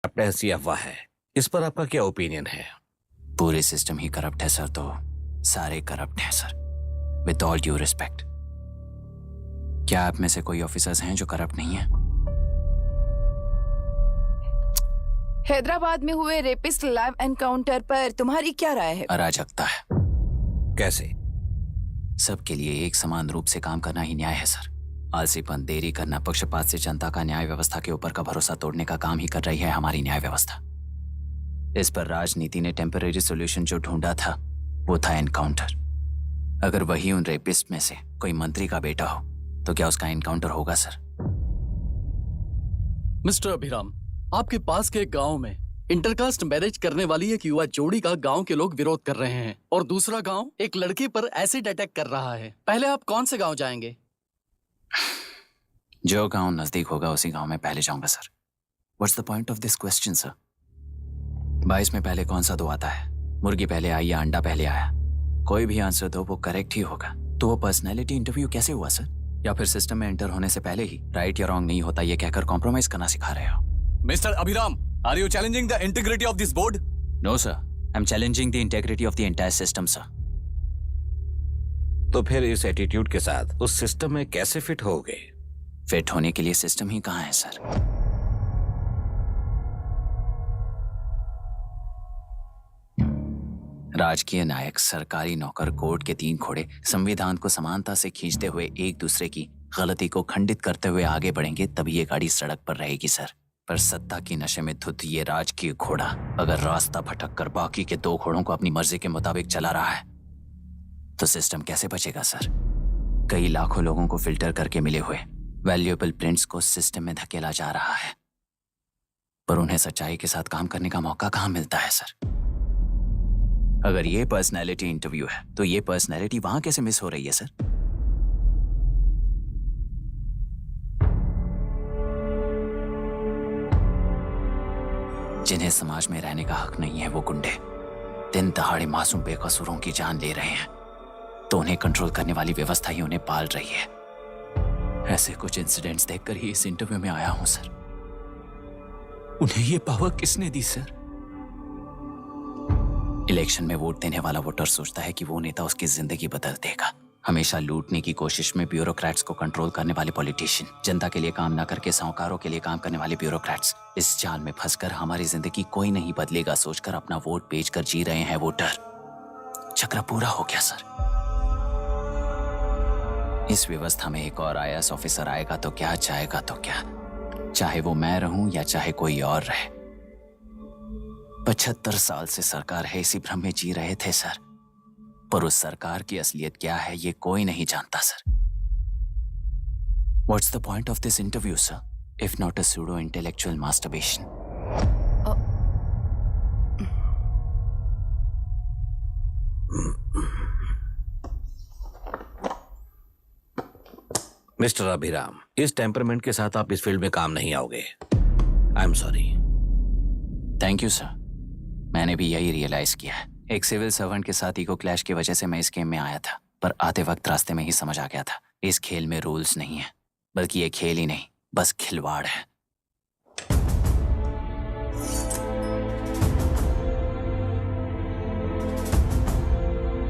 Corrupt ऐसी अफवाह है, इस पर आपका क्या ओपिनियन है? पूरे सिस्टम ही करप्ट है सर, तो सारे करप्ट हैं sir, with all due respect. क्या आप में से कोई ऑफिसर्स हैं जो करप्ट नहीं है? हैदराबाद में हुए रेपिस्ट लाइव एनकाउंटर पर तुम्हारी क्या राय है? अराजकता है। कैसे? सबके लिए एक समान रूप से काम करना ही न्याय है सर। आलसीपन, देरी करना, पक्षपात से जनता का न्याय व्यवस्था के ऊपर का भरोसा तोड़ने का काम ही कर रही है हमारी न्याय व्यवस्था। इस पर राजनीति ने टेम्परेरी सॉल्यूशन जो ढूंढा था वो था एनकाउंटर। अगर वही उन रेपिस्ट में से कोई मंत्री का बेटा हो तो क्या उसका एनकाउंटर होगा सर? मिस्टर अभिराम, आपके पास के एक गांव में इंटरकास्ट मैरिज करने वाली एक युवा जोड़ी का गांव के लोग विरोध कर रहे हैं और दूसरा गांव एक लड़के पर एसिड अटैक कर रहा है। पहले आप कौन से गांव जाएंगे? जो गांव नजदीक होगा उसी गांव में पहले जाऊंगा sir. What's the point of this question sir? 22 में पहले कौन सा दो आता है? मुर्गी पहले आई या अंडा पहले आया? कोई भी आंसर दो वो करेक्ट ही होगा। तो वो पर्सनैलिटी इंटरव्यू कैसे हुआ सर? या फिर सिस्टम में एंटर होने से पहले ही राइट या रॉन्ग नहीं होता ये कहकर कॉम्प्रोमाइज करना सिखा रहे हो? Mr. Abhiram, are you challenging the integrity of this board? No sir, I'm challenging the integrity of the entire system sir. तो फिर इस एटीट्यूड के साथ उस सिस्टम में कैसे फिट होगे? फिट होने के लिए सिस्टम ही कहाँ है सर? राजकीय नायक, सरकारी नौकर, कोर्ट के 3 घोड़े संविधान को समानता से खींचते हुए एक दूसरे की गलती को खंडित करते हुए आगे बढ़ेंगे तभी ये गाड़ी सड़क पर रहेगी सर। पर सत्ता की नशे में धुत ये राजकीय घोड़ा अगर रास्ता भटक कर बाकी के 2 घोड़ों को अपनी मर्जी के मुताबिक चला रहा है तो सिस्टम कैसे बचेगा सर? कई लाखों लोगों को फिल्टर करके मिले हुए वैल्यूएबल प्रिंट्स को सिस्टम में धकेला जा रहा है, पर उन्हें सच्चाई के साथ काम करने का मौका कहां मिलता है सर? अगर ये पर्सनैलिटी इंटरव्यू है तो ये पर्सनैलिटी वहां कैसे मिस हो रही है सर? जिन्हें समाज में रहने का हक नहीं है वो गुंडे दिन दहाड़े मासूम बेकसूरों की जान ले रहे हैं, तो उन्हें कंट्रोल करने वाली व्यवस्था ही उन्हें पाल रही है। ऐसे कुछ इंसिडेंट्स देखकर ही इस इंटरव्यू में आया हूं सर। उन्हें ये पावर किसने दी सर? इलेक्शन में वोट देने वाला वोटर सोचता है कि वो नेता उसकी जिंदगी बदल देगा। हमेशा लूटने की कोशिश में ब्यूरोक्रेट्स को कंट्रोल करने वाले पॉलिटिशियन, जनता के लिए काम ना करके साहूकारों के लिए काम करने वाले ब्यूरोक्रेट्स, इस जाल में फंसकर हमारी जिंदगी कोई नहीं बदलेगा सोचकर अपना वोट बेचकर जी रहे हैं वोटर। चक्र पूरा हो गया सर। इस व्यवस्था में एक और आईएएस ऑफिसर आएगा तो क्या, जाएगा तो क्या, चाहे वो मैं रहूं या चाहे कोई और रहे। 75 साल से सरकार है इसी भ्रम में जी रहे थे सर, पर उस सरकार की असलियत क्या है ये कोई नहीं जानता sir. What's the point of this interview, sir, if not a pseudo-intellectual masturbation? Mister Abhiram, इस टेम्परमेंट के साथ आप इस फील्ड में काम नहीं आओगे। I am sorry. Thank you sir. मैंने भी यही रियलाइज किया है। एक सिविल सर्वेंट के साथ ईगो क्लैश की वजह से मैं इस गेम में आया था, पर आते वक्त रास्ते में ही समझ आ गया था इस खेल में रूल्स नहीं है, बल्कि ये खेल ही नहीं बस खिलवाड़ है।